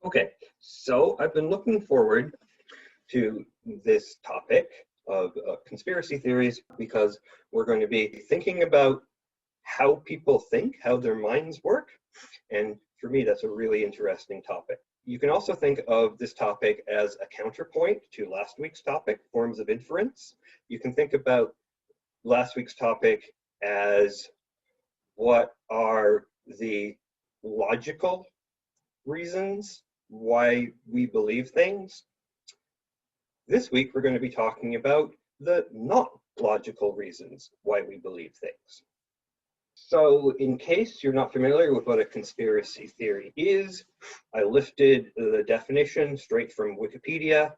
Okay, so I've been looking forward to this topic of conspiracy theories because we're going to be thinking about how people think, how their minds work, and for me that's a really interesting topic. You can also think of this topic as a counterpoint to last week's topic, forms of inference. You can think about last week's topic as what are the logical reasons why we believe things. This week, we're going to be talking about the not logical reasons why we believe things. So in case you're not familiar with what a conspiracy theory is, I lifted the definition straight from Wikipedia.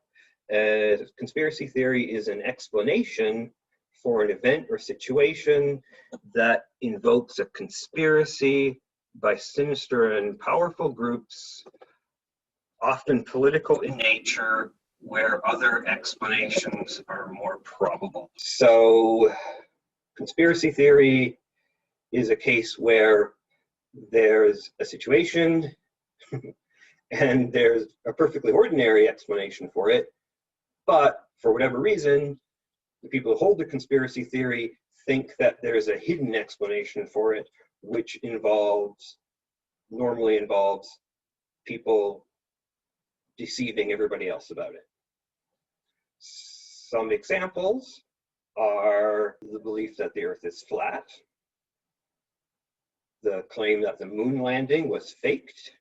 Conspiracy theory is an explanation for an event or situation that invokes a conspiracy by sinister and powerful groups, often political in nature, where other explanations are more probable. So conspiracy theory is a case where there's a situation and there's a perfectly ordinary explanation for it, but for whatever reason, the people who hold the conspiracy theory think that there's a hidden explanation for it, which normally involves people deceiving everybody else about it. Some examples are the belief that the Earth is flat, the claim that the moon landing was faked,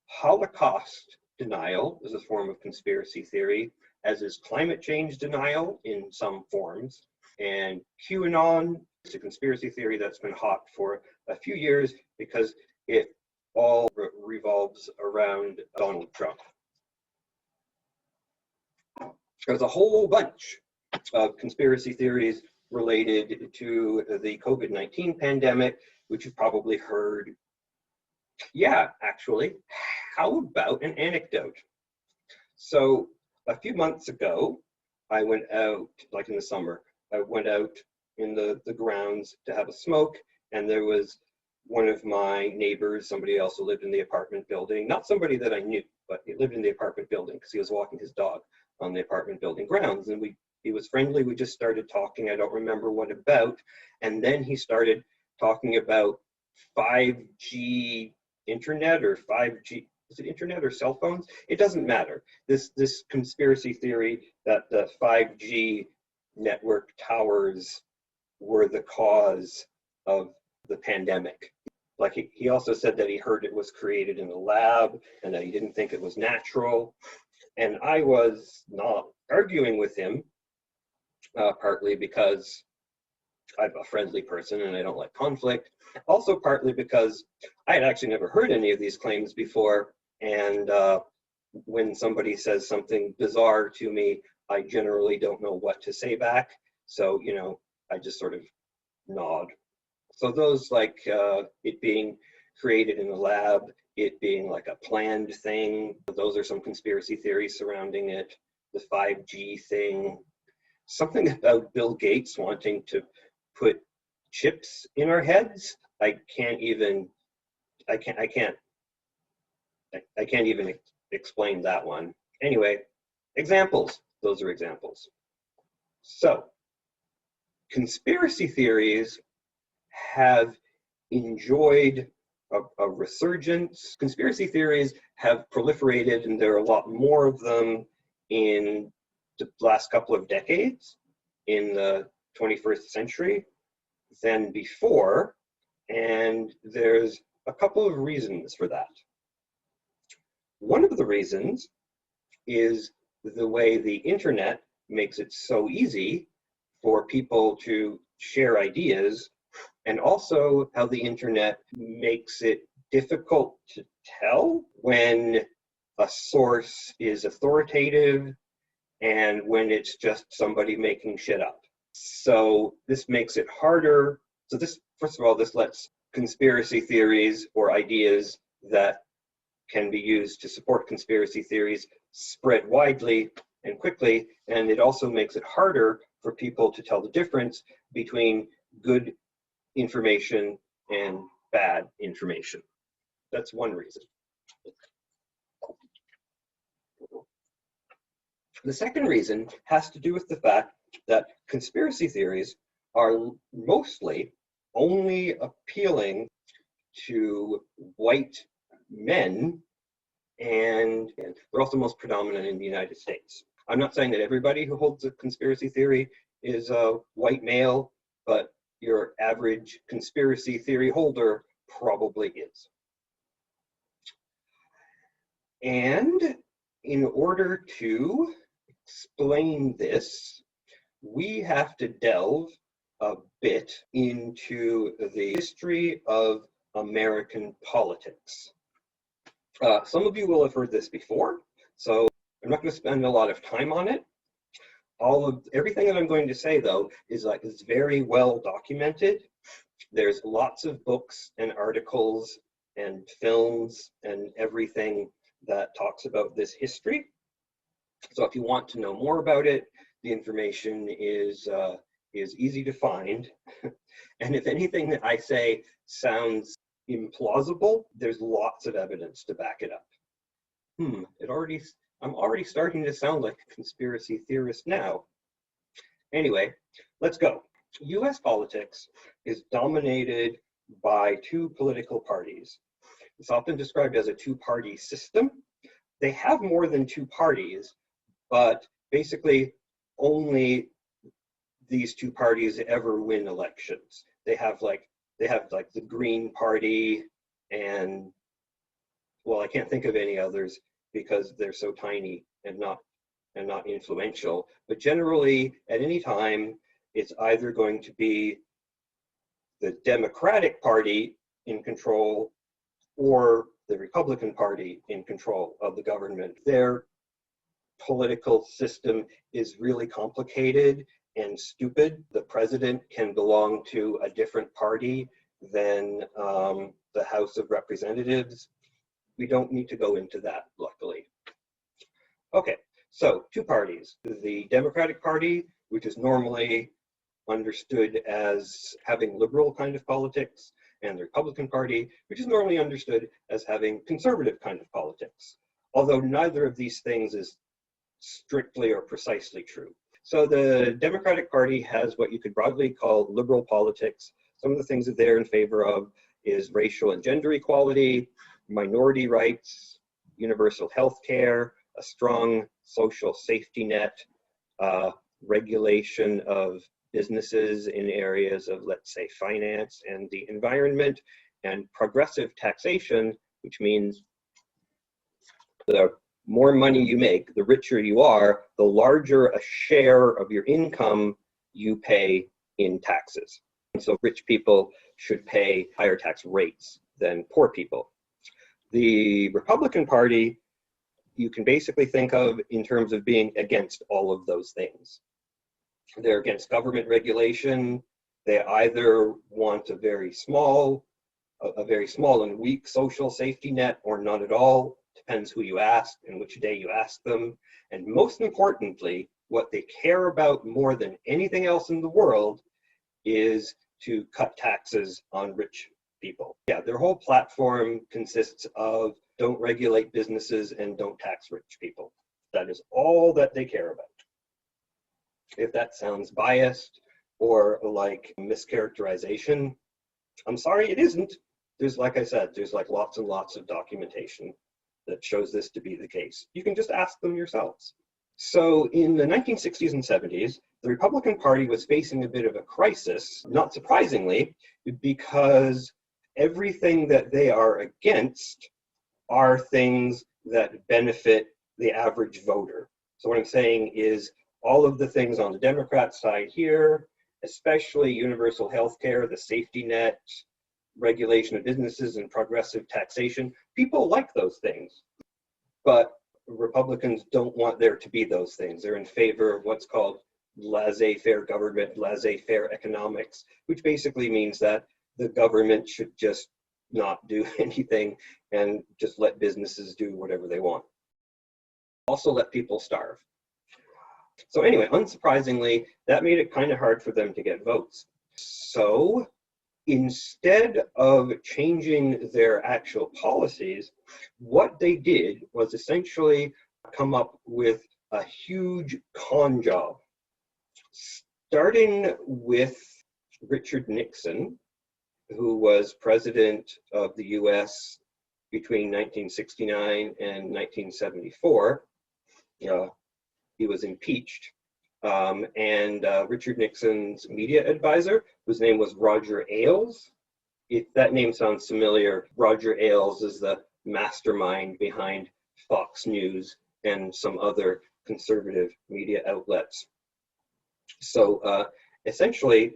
Holocaust denial is a form of conspiracy theory, as is climate change denial in some forms, and QAnon is a conspiracy theory that's been hot for a few years because it all revolves around Donald Trump. There's a whole bunch of conspiracy theories related to the COVID-19 pandemic, which you've probably heard. Yeah, actually, how about an anecdote? So a few months ago, I went out, like in the summer, I went out in the grounds to have a smoke, and there was one of my neighbors, somebody else who lived in the apartment building, not somebody that I knew, but he lived in the apartment building because he was walking his dog on the apartment building grounds, and he was friendly. We just started talking. I don't remember what about, and then he started talking about 5G internet or 5G. Is it internet or cell phones? It doesn't matter. This conspiracy theory that the 5G network towers were the cause of the pandemic. Like he also said that he heard it was created in a lab and that he didn't think it was natural. And I was not arguing with him, partly because I'm a friendly person and I don't like conflict. Also partly because I had actually never heard any of these claims before. And when somebody says something bizarre to me, I generally don't know what to say back. So, I just sort of nod. So those like it being created in a lab, it being like a planned thing, those are some conspiracy theories surrounding it. The 5G thing, something about Bill Gates wanting to put chips in our heads. I can't even explain that one. Anyway, examples. Those are examples. So, conspiracy theories have enjoyed a resurgence. Conspiracy theories have proliferated, and there are a lot more of them in the last couple of decades in the 21st century than before, and there's a couple of reasons for that. One of the reasons is the way the internet makes it so easy for people to share ideas, and also how the internet makes it difficult to tell when a source is authoritative and when it's just somebody making shit up. So this makes it harder. So this, first of all, this lets conspiracy theories or ideas that can be used to support conspiracy theories spread widely and quickly, and it also makes it harder for people to tell the difference between good information and bad information. That's one reason. The second reason has to do with the fact that conspiracy theories are mostly only appealing to white men, and they're also most predominant in the United States. I'm not saying that everybody who holds a conspiracy theory is a white male, but your average conspiracy theory holder probably is. And in order to explain this, we have to delve a bit into the history of American politics. Some of you will have heard this before, so I'm not going to spend a lot of time on it. Everything that I'm going to say, though, is very well documented. There's lots of books and articles and films and everything that talks about this history. So if you want to know more about it, the information is easy to find. And if anything that I say sounds implausible, there's lots of evidence to back it up. I'm already starting to sound like a conspiracy theorist now. Anyway, let's go. US politics is dominated by two political parties. It's often described as a two-party system. They have more than two parties, but basically only these two parties ever win elections. They have the Green Party, and well, I can't think of any others because they're so tiny and not influential. But generally, at any time, it's either going to be the Democratic Party in control or the Republican Party in control of the government. Their political system is really complicated and stupid. The president can belong to a different party than the House of Representatives. We don't need to go into that, luckily. Okay, so two parties. The Democratic Party, which is normally understood as having liberal kind of politics, and the Republican Party, which is normally understood as having conservative kind of politics, although neither of these things is strictly or precisely true. So the Democratic Party has what you could broadly call liberal politics. Some of the things that they're in favor of is racial and gender equality, minority rights, universal health care, a strong social safety net, regulation of businesses in areas of, let's say, finance and the environment, and progressive taxation, which means the more money you make, the richer you are, the larger a share of your income you pay in taxes. And so rich people should pay higher tax rates than poor people. The Republican Party, you can basically think of in terms of being against all of those things. They're against government regulation. They either want a very small and weak social safety net, or none at all. Depends who you ask and which day you ask them. And most importantly, what they care about more than anything else in the world is to cut taxes on rich people. Yeah, their whole platform consists of don't regulate businesses and don't tax rich people. That is all that they care about. If that sounds biased or like mischaracterization, I'm sorry, it isn't. There's, like I said, there's like lots and lots of documentation that shows this to be the case. You can just ask them yourselves. So in the 1960s and 70s, the Republican Party was facing a bit of a crisis, not surprisingly, because everything that they are against are things that benefit the average voter. So what I'm saying is all of the things on the Democrat side here, especially universal health care, the safety net, regulation of businesses, and progressive taxation, people like those things. But Republicans don't want there to be those things. They're in favor of what's called laissez-faire government, laissez-faire economics, which basically means that the government should just not do anything and just let businesses do whatever they want. Also let people starve. So anyway, unsurprisingly, that made it kind of hard for them to get votes. So instead of changing their actual policies, what they did was essentially come up with a huge con job, starting with Richard Nixon, who was president of the US between 1969 and 1974. He was impeached. And Richard Nixon's media advisor, whose name was Roger Ailes. If that name sounds familiar, Roger Ailes is the mastermind behind Fox News and some other conservative media outlets. So essentially,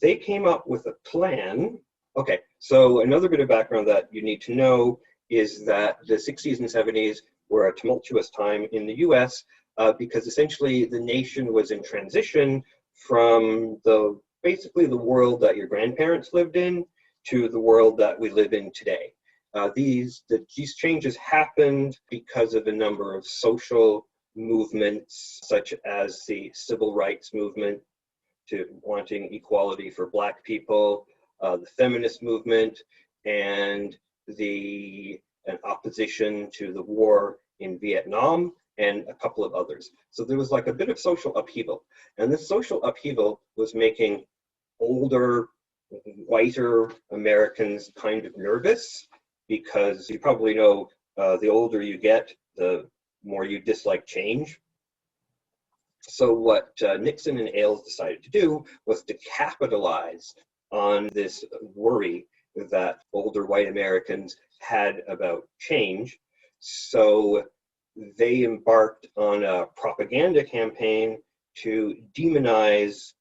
they came up with a plan. Okay, so another bit of background that you need to know is that the 60s and 70s were a tumultuous time in the US because essentially the nation was in transition from basically the world that your grandparents lived in to the world that we live in today. These changes happened because of a number of social movements, such as the civil rights movement, to wanting equality for Black people, the feminist movement, and an opposition to the war in Vietnam, and a couple of others. So there was like a bit of social upheaval. And this social upheaval was making older, whiter Americans kind of nervous, because you probably know the older you get, the more you dislike change. So what Nixon and Ailes decided to do was to capitalize on this worry that older white Americans had about change. So they embarked on a propaganda campaign to demonize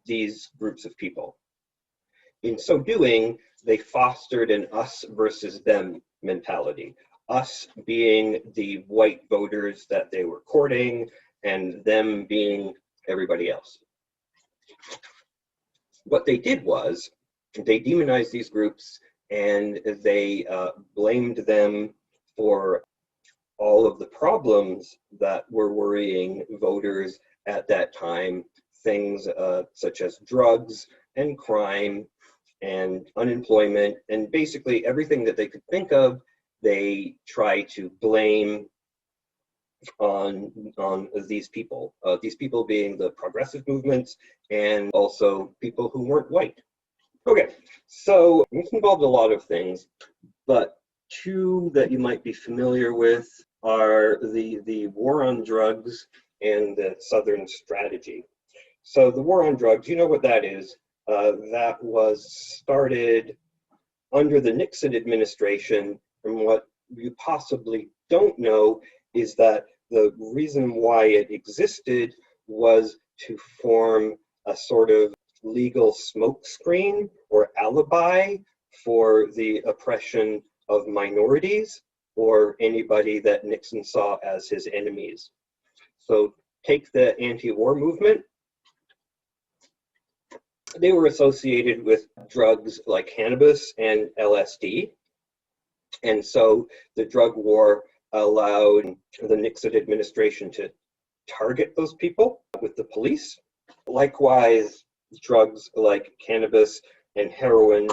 these groups of people. In so doing, they fostered an us versus them mentality. Us being the white voters that they were courting, and them being everybody else. What they did was, they demonized these groups and they blamed them for all of the problems that were worrying voters at that time, things such as drugs and crime and unemployment, and basically everything that they could think of, they try to blame on these people being the progressive movements and also people who weren't white. Okay, so this involved a lot of things, but two that you might be familiar with are the war on drugs and the Southern strategy. So the war on drugs, you know what that is. That was started under the Nixon administration, and what you possibly don't know is that the reason why it existed was to form a sort of legal smokescreen or alibi for the oppression of minorities or anybody that Nixon saw as his enemies. So take the anti-war movement. They were associated with drugs like cannabis and LSD. And so the drug war allowed the Nixon administration to target those people with the police. Likewise, drugs like cannabis and heroin,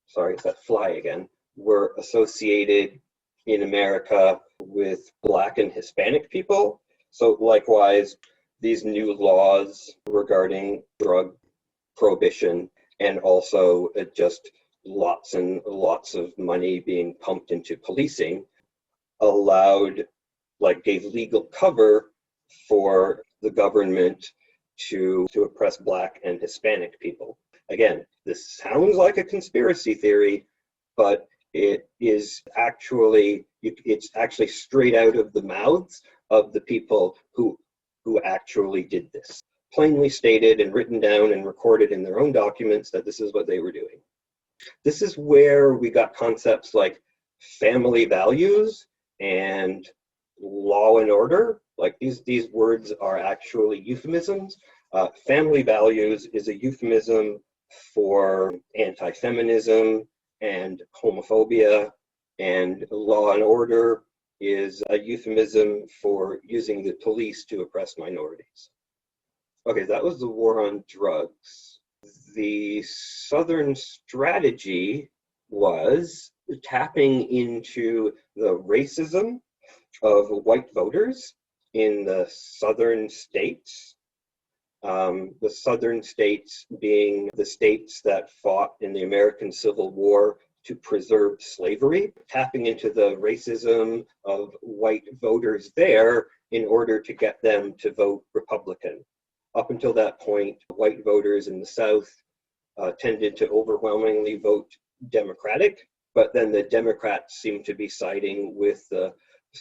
sorry, it's that fly again, were associated in America with Black and Hispanic people. So likewise, these new laws regarding drug prohibition and also just lots and lots of money being pumped into policing gave legal cover for the government to oppress Black and Hispanic people. Again, this sounds like a conspiracy theory, but it's actually straight out of the mouths of the people who actually did this. Plainly stated and written down and recorded in their own documents that this is what they were doing. This is where we got concepts like family values and law and order. Like these words are actually euphemisms. Family values is a euphemism for anti-feminism and homophobia, and law and order is a euphemism for using the police to oppress minorities. Okay, that was the war on drugs. The Southern strategy was tapping into the racism of white voters in the southern states. The southern states being the states that fought in the American Civil War to preserve slavery, tapping into the racism of white voters there in order to get them to vote Republican. Up until that point, white voters in the South tended to overwhelmingly vote Democratic, but then the Democrats seemed to be siding with the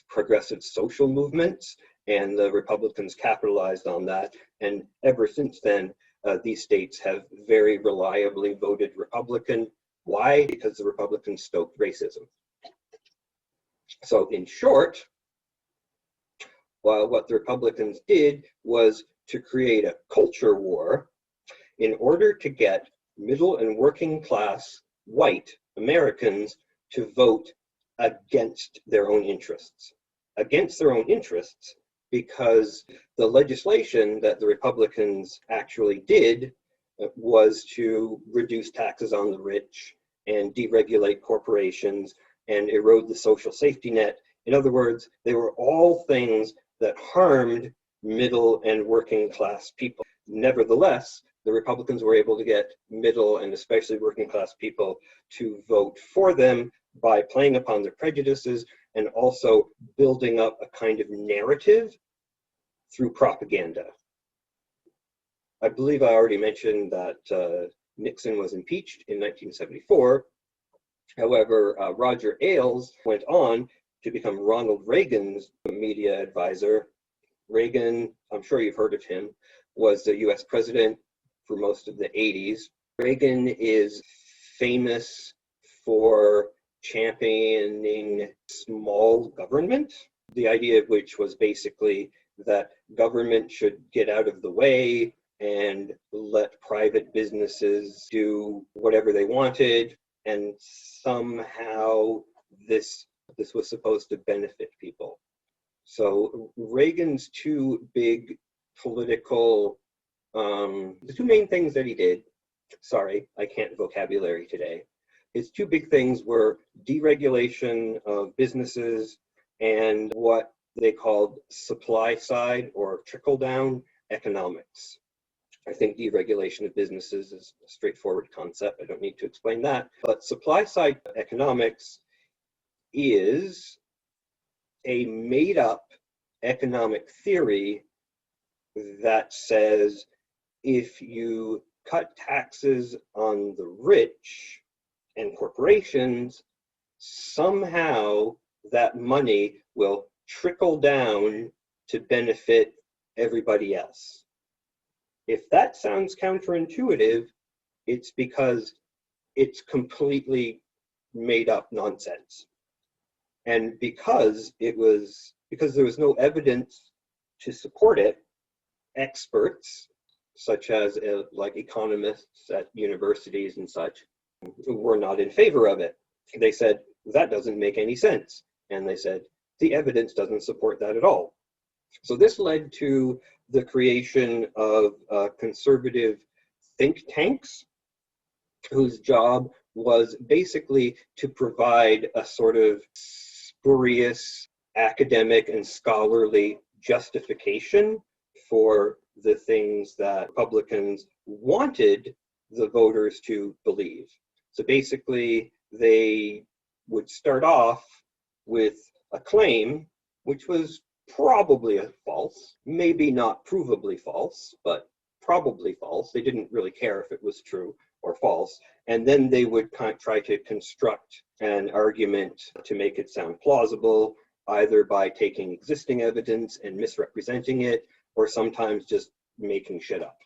progressive social movements, and the Republicans capitalized on that. And ever since then, these states have very reliably voted Republican. Why? Because the Republicans stoked racism. So in short, what the Republicans did was to create a culture war in order to get middle and working class white Americans to vote against their own interests. Against their own interests, because the legislation that the Republicans actually did was to reduce taxes on the rich and deregulate corporations and erode the social safety net. In other words, they were all things that harmed middle and working class people. Nevertheless, the Republicans were able to get middle and especially working class people to vote for them by playing upon their prejudices and also building up a kind of narrative through propaganda. I believe I already mentioned that Nixon was impeached in 1974. However, Roger Ailes went on to become Ronald Reagan's media advisor. Reagan, I'm sure you've heard of him, was the US president for most of the 80s. Reagan is famous for championing small government, the idea of which was basically that government should get out of the way and let private businesses do whatever they wanted, and somehow this was supposed to benefit people. So Reagan's two big political, the two main things that he did, sorry, I can't vocabulary today. His two big things were deregulation of businesses and what they called supply side or trickle down economics. I think deregulation of businesses is a straightforward concept. I don't need to explain that. But supply side economics is a made up economic theory that says if you cut taxes on the rich and corporations, somehow that money will trickle down to benefit everybody else. If that sounds counterintuitive, it's because it's completely made up nonsense. And because there was no evidence to support it, experts such as like economists at universities and such were not in favor of it. They said, that doesn't make any sense. And they said, the evidence doesn't support that at all. So this led to the creation of conservative think tanks whose job was basically to provide a sort of spurious academic and scholarly justification for the things that Republicans wanted the voters to believe. So basically, they would start off with a claim, which was probably false, maybe not provably false, but probably false. They didn't really care if it was true or false. And then they would try to construct an argument to make it sound plausible, either by taking existing evidence and misrepresenting it, or sometimes just making shit up.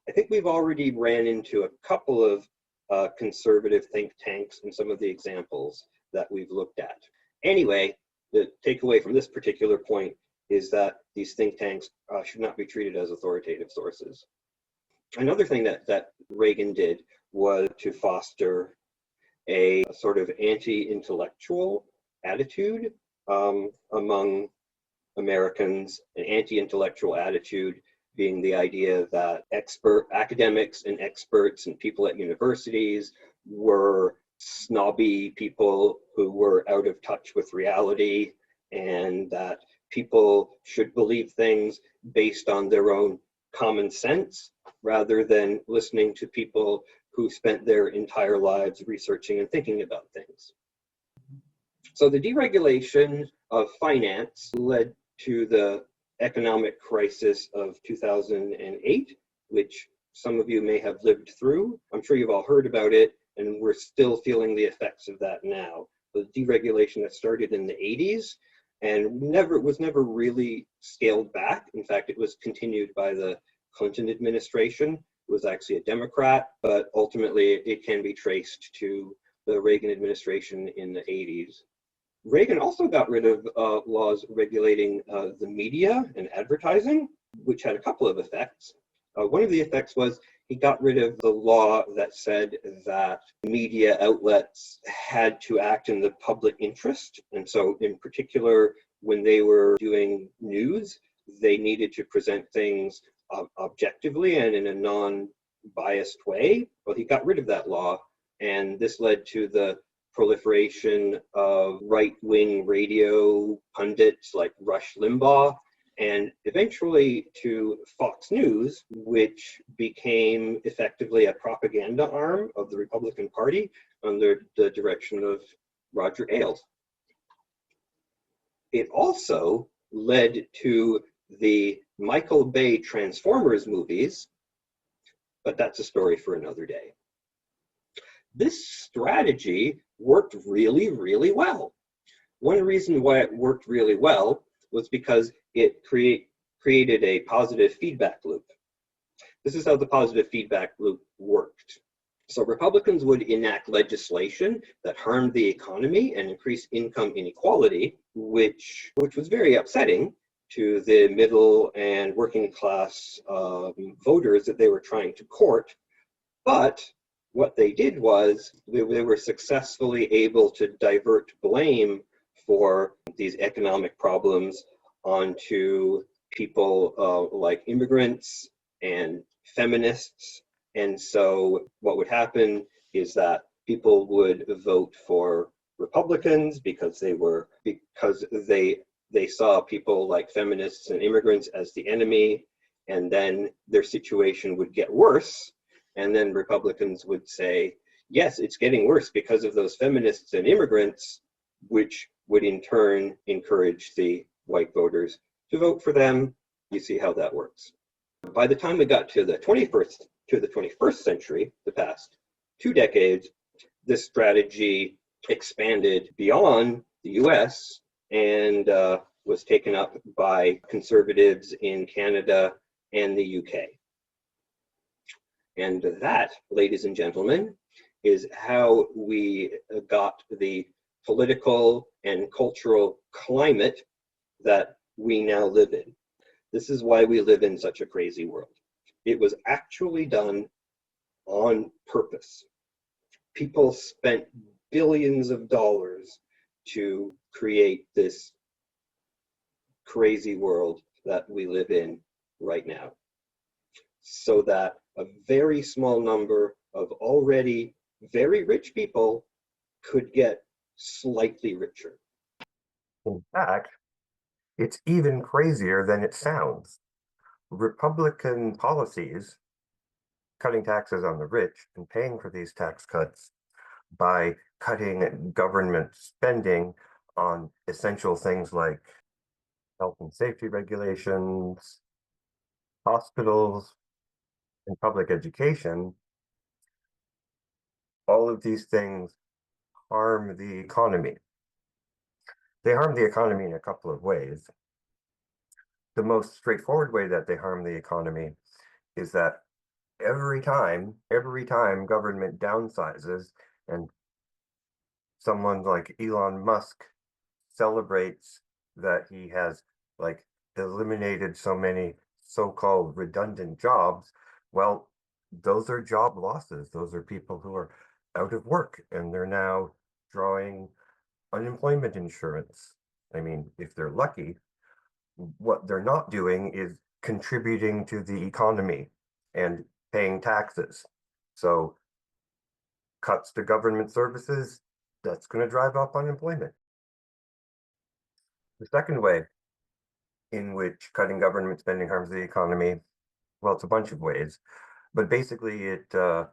I think we've already ran into a couple of conservative think tanks in some of the examples that we've looked at. Anyway, the takeaway from this particular point is that these think tanks should not be treated as authoritative sources. Another thing that Reagan did was to foster a sort of anti-intellectual attitude among Americans, an anti-intellectual attitude being the idea that academics and experts and people at universities were snobby people who were out of touch with reality, and that people should believe things based on their own common sense rather than listening to people who spent their entire lives researching and thinking about things. So the deregulation of finance led to the economic crisis of 2008, which some of you may have lived through. I'm sure you've all heard about it, and we're still feeling the effects of that now. The deregulation that started in the 80s and was never really scaled back. In fact, it was continued by the Clinton administration. It was actually a Democrat, but ultimately it can be traced to the Reagan administration in the 80s. Reagan also got rid of laws regulating the media and advertising, which had a couple of effects. One of the effects was he got rid of the law that said that media outlets had to act in the public interest. And so in particular, when they were doing news, they needed to present things objectively and in a non-biased way. Well, he got rid of that law, and this led to the proliferation of right-wing radio pundits like Rush Limbaugh, and eventually to Fox News, which became effectively a propaganda arm of the Republican Party under the direction of Roger Ailes. It also led to the Michael Bay Transformers movies, but that's a story for another day. This strategy worked really, really well. One reason why it worked really well was because it created a positive feedback loop. This is how the positive feedback loop worked. So Republicans would enact legislation that harmed the economy and increased income inequality, which was very upsetting to the middle and working class voters that they were trying to court. But what they did was they were successfully able to divert blame for these economic problems onto people like immigrants and feminists. And so what would happen is that people would vote for Republicans because they saw people like feminists and immigrants as the enemy, and then their situation would get worse. And then Republicans would say, yes, it's getting worse because of those feminists and immigrants, which would in turn encourage the white voters to vote for them. You see how that works. By the time we got to the 21st century, the past 2 decades, this strategy expanded beyond the US and was taken up by conservatives in Canada and the UK. And that, ladies and gentlemen, is how we got the political and cultural climate that we now live in. This is why we live in such a crazy world. It was actually done on purpose. People spent billions of dollars to create this crazy world that we live in right now, so that a very small number of already very rich people could get slightly richer. In fact, it's even crazier than it sounds. Republican policies, cutting taxes on the rich and paying for these tax cuts by cutting government spending on essential things like health and safety regulations, hospitals, and public education, all of these things harm the economy. They harm the economy in a couple of ways. The most straightforward way that they harm the economy is that every time government downsizes and someone like Elon Musk celebrates that he has like eliminated so many so-called redundant jobs, well, those are job losses. Those are people who are out of work and they're now drawing unemployment insurance. I mean, if they're lucky, what they're not doing is contributing to the economy and paying taxes. So cuts to government services, that's going to drive up unemployment. The second way in which cutting government spending harms the economy, well, it's a bunch of ways, but basically the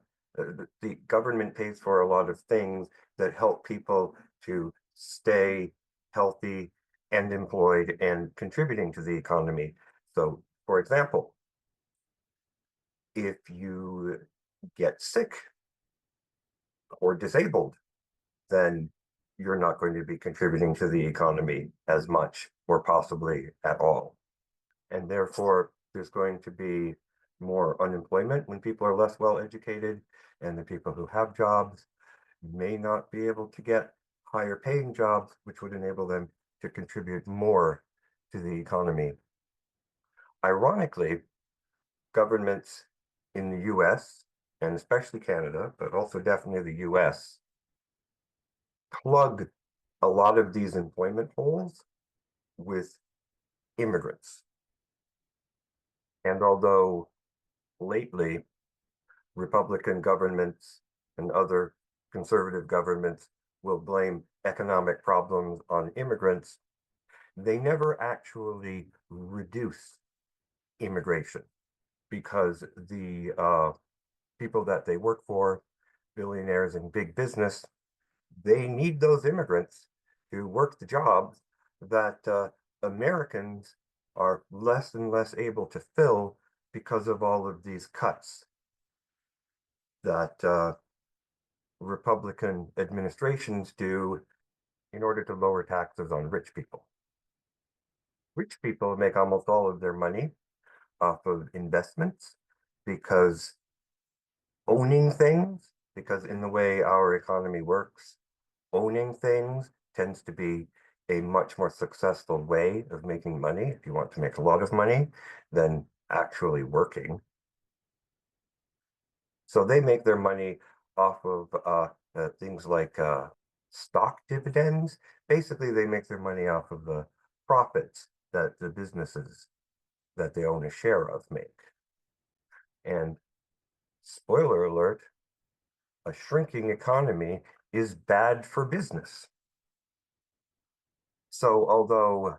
government pays for a lot of things that help people to stay healthy and employed and contributing to the economy. So, for example, if you get sick or disabled, then you're not going to be contributing to the economy as much or possibly at all. And therefore, there's going to be more unemployment when people are less well educated, and the people who have jobs may not be able to get higher paying jobs, which would enable them to contribute more to the economy. Ironically, governments in the US, and especially Canada, but also definitely the US, plug a lot of these employment holes with immigrants. And although lately Republican governments and other conservative governments will blame economic problems on immigrants, they never actually reduce immigration because the people that they work for, billionaires and big business, they need those immigrants to work the jobs that Americans are less and less able to fill because of all of these cuts that Republican administrations do in order to lower taxes on rich people. Rich people make almost all of their money off of investments because owning things, because in the way our economy works, owning things tends to be a much more successful way of making money if you want to make a lot of money than actually working. So they make their money off of things like stock dividends. Basically, they make their money off of the profits that the businesses that they own a share of make. And spoiler alert, a shrinking economy is bad for business. So although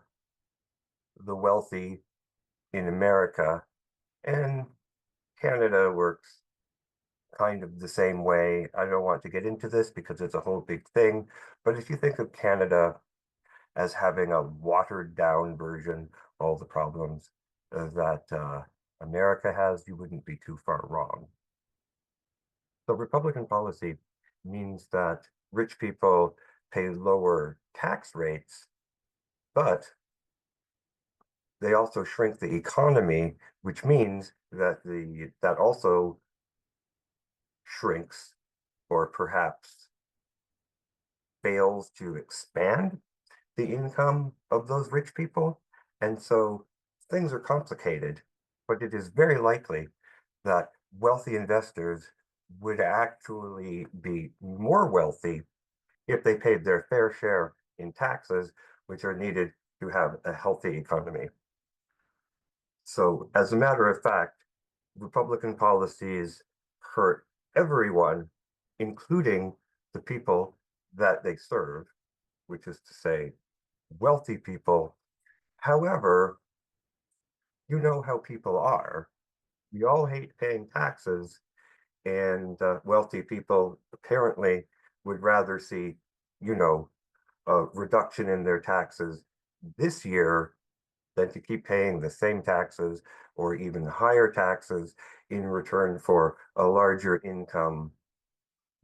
the wealthy in America and Canada works kind of the same way. I don't want to get into this because it's a whole big thing. But if you think of Canada as having a watered down version of all the problems that America has, you wouldn't be too far wrong. So Republican policy means that rich people pay lower tax rates, but they also shrink the economy, which means that that also shrinks or perhaps fails to expand the income of those rich people. And so things are complicated, but it is very likely that wealthy investors would actually be more wealthy if they paid their fair share in taxes, which are needed to have a healthy economy. So as a matter of fact, Republican policies hurt everyone, including the people that they serve, which is to say, wealthy people. However, you know how people are. We all hate paying taxes, and wealthy people apparently would rather see, you know, a reduction in their taxes this year than to keep paying the same taxes or even higher taxes in return for a larger income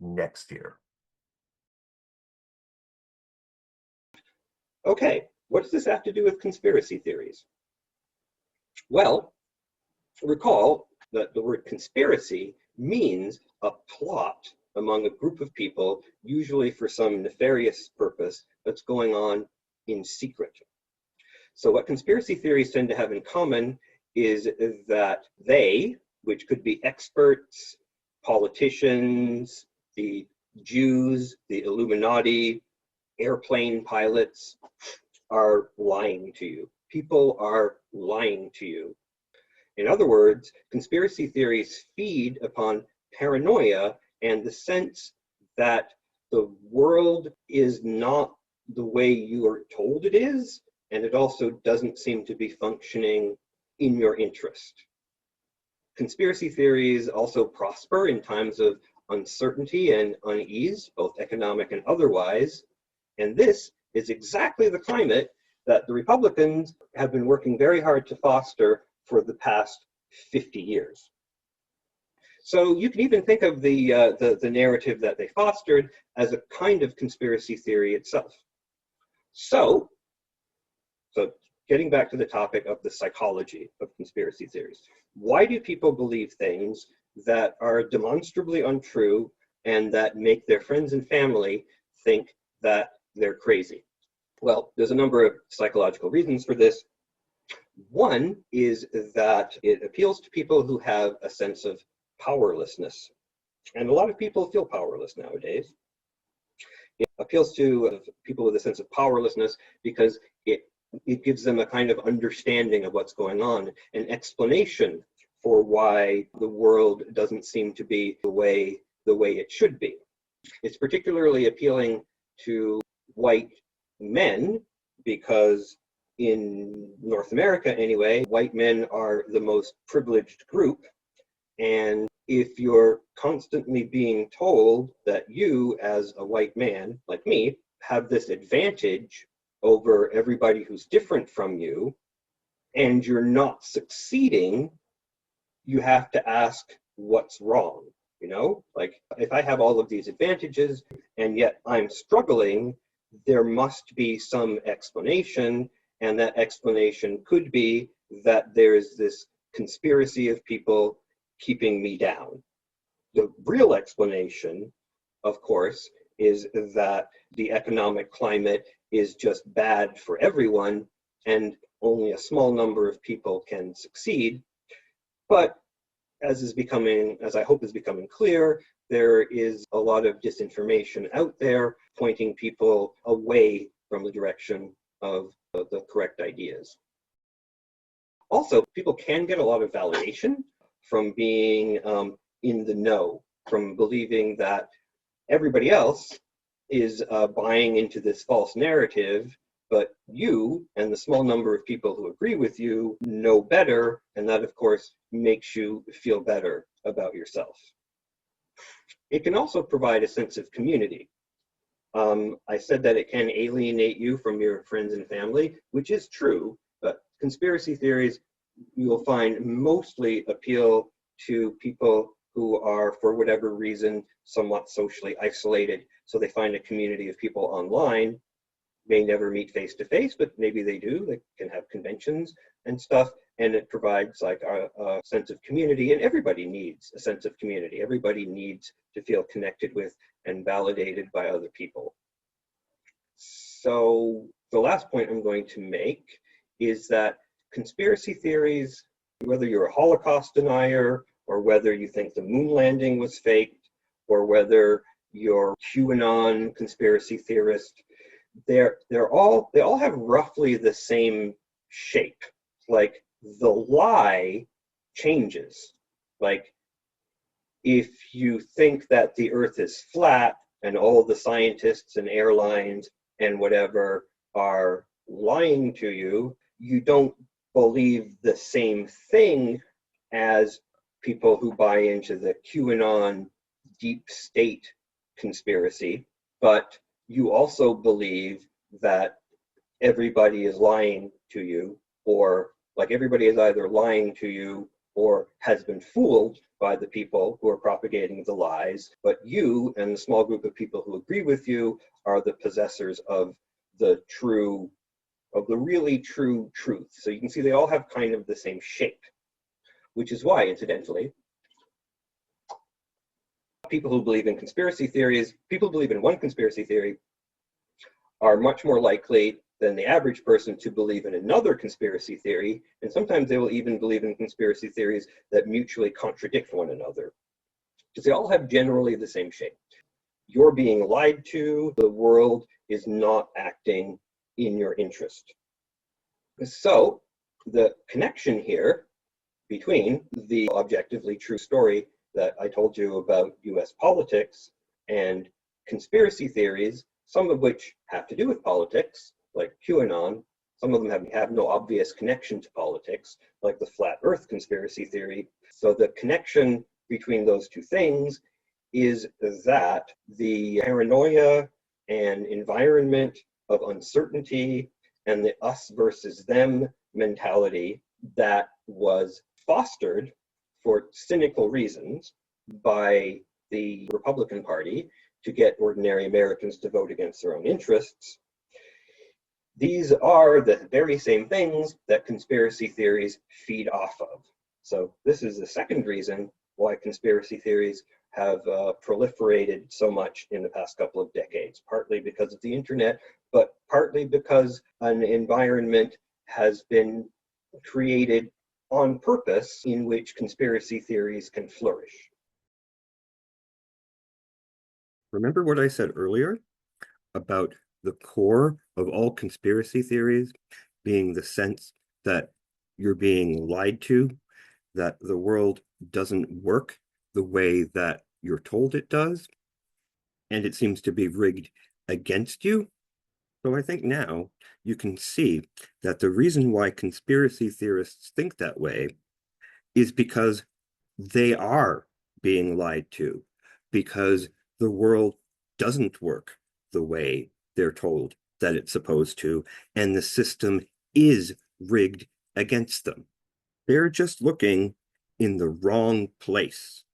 next year. Okay, what does this have to do with conspiracy theories? Well, recall that the word conspiracy means a plot among a group of people, usually for some nefarious purpose that's going on in secret. So what conspiracy theories tend to have in common is that they, which could be experts, politicians, the Jews, the Illuminati, airplane pilots, are lying to you. People are lying to you. In other words, conspiracy theories feed upon paranoia and the sense that the world is not the way you are told it is, and it also doesn't seem to be functioning in your interest. Conspiracy theories also prosper in times of uncertainty and unease, both economic and otherwise, and this is exactly the climate that the Republicans have been working very hard to foster for the past 50 years. So you can even think of the narrative that they fostered as a kind of conspiracy theory itself. So getting back to the topic of the psychology of conspiracy theories, why do people believe things that are demonstrably untrue and that make their friends and family think that they're crazy? Well, there's a number of psychological reasons for this. One is that it appeals to people who have a sense of powerlessness. And a lot of people feel powerless nowadays. It appeals to people with a sense of powerlessness because it gives them a kind of understanding of what's going on, an explanation for why the world doesn't seem to be the way it should be. It's particularly appealing to white men because in North America anyway, white men are the most privileged group. And if you're constantly being told that you, as a white man like me, have this advantage over everybody who's different from you, and you're not succeeding, you have to ask what's wrong. You know, like if I have all of these advantages and yet I'm struggling, there must be some explanation, and that explanation could be that there's this conspiracy of people keeping me down. The real explanation, of course, is that the economic climate is just bad for everyone and only a small number of people can succeed. But as I hope is becoming clear, there is a lot of disinformation out there pointing people away from the direction of the correct ideas. Also, people can get a lot of validation from being in the know, from believing that everybody else is buying into this false narrative, but you and the small number of people who agree with you know better, and that, of course, makes you feel better about yourself. It can also provide a sense of community. I said that it can alienate you from your friends and family, which is true, but conspiracy theories, you will find, mostly appeal to people who are, for whatever reason, somewhat socially isolated. So they find a community of people online, may never meet face to face, but maybe they do. They can have conventions and stuff, and it provides like a sense of community, and everybody needs a sense of community. Everybody needs to feel connected with and validated by other people. So the last point I'm going to make is that conspiracy theories, whether you're a Holocaust denier, or whether you think the moon landing was faked, or whether you're QAnon conspiracy theorist, they all have roughly the same shape. Like the lie changes. Like if you think that the earth is flat and all the scientists and airlines and whatever are lying to you, you don't believe the same thing as people who buy into the QAnon deep state conspiracy, but you also believe that everybody is lying to you, or like everybody is either lying to you or has been fooled by the people who are propagating the lies, but you and the small group of people who agree with you are the possessors of the really true truth. So you can see they all have kind of the same shape, which is why, incidentally, people who believe in conspiracy theories, people who believe in one conspiracy theory are much more likely than the average person to believe in another conspiracy theory, and sometimes they will even believe in conspiracy theories that mutually contradict one another, because they all have generally the same shape. You're being lied to, the world is not acting in your interest. So the connection here between the objectively true story that I told you about US politics and conspiracy theories, some of which have to do with politics, like QAnon. Some of them have no obvious connection to politics, like the flat earth conspiracy theory. So the connection between those two things is that the paranoia and environment of uncertainty and the us versus them mentality that was fostered for cynical reasons by the Republican Party to get ordinary Americans to vote against their own interests. These are the very same things that conspiracy theories feed off of. So this is the second reason why conspiracy theories have proliferated so much in the past couple of decades, partly because of the internet, but partly because an environment has been created on purpose in which conspiracy theories can flourish. Remember what I said earlier about the core of all conspiracy theories being the sense that you're being lied to, that the world doesn't work the way that you're told it does, and it seems to be rigged against you? So I think now you can see that the reason why conspiracy theorists think that way is because they are being lied to, because the world doesn't work the way they're told that it's supposed to, and the system is rigged against them. They're just looking in the wrong place.